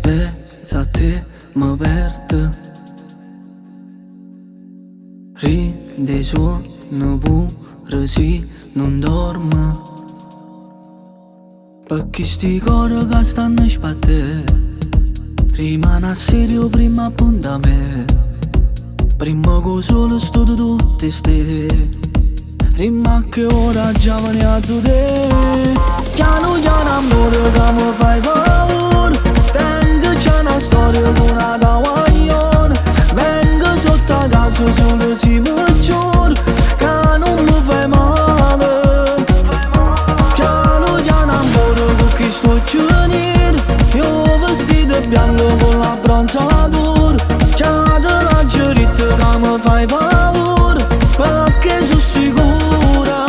penso a te mi perdo. Ride suono pure se non dormo, perché sti cori che stanno sbattere rimane a serio prima appuntamento. Prima che solo sto tutte ste prima che ora già me a te. Piano piano amore che mi fai paura, tengo c'è una storia buona da guaglione. Vengo sotto a casa solo se mi giuro che non mi fai male. Piano piano amore perché sto giornando, io vestito bianco con la bronzatura. C'è della giorita che mi fai paura, perché sono sicura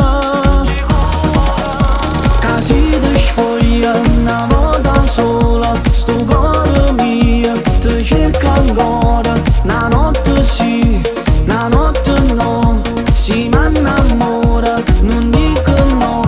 che si ti spoglia una volta sola. Sto cuore mio ti cerca ancora, una notte sì, una notte no. Si mi innamora, non dico no.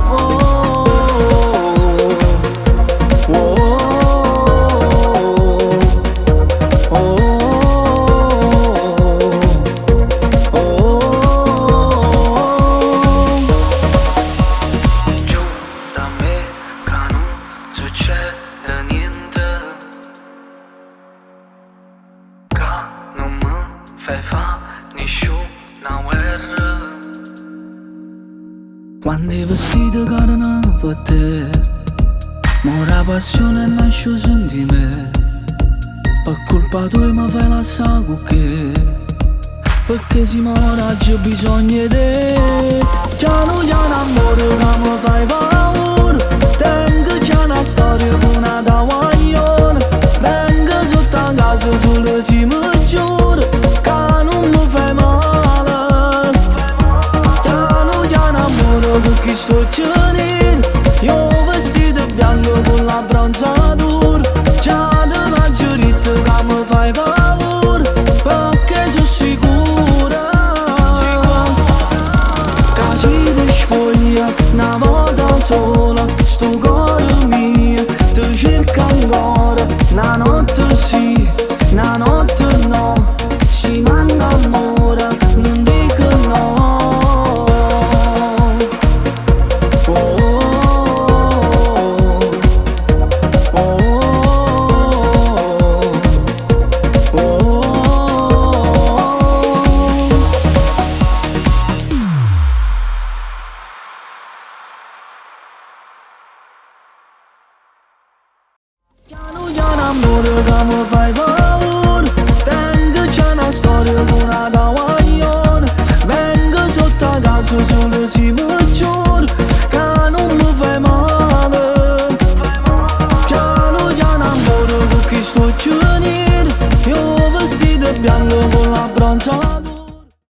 Fai fa nessuna guerra. Quando i vestiti cadono per terra, mora passione nasce su di me. Per colpa tua mi fai lasciare cucché, perché se mi ora c'è bisogno di te. Piano piano amore che mi fai paura, tengo c'è una storia buona da guaglione. Vengo sotto a casa solo se mi giuro che non mi fai male. Piano piano amore perché sto giornando, io vestito bianco con la bronzatura. C'è della giorita che mi fai paura, perché sono sicura che si ti spoglia una volta sola. Sto cuore mio ti cerca ancora, una notte sì, una notte no. Si mi innamora, non dico no. Piano piano amore che mi fai paura, tengo c'è una storia buona da guaglione. Vengo sotto a casa solo se mi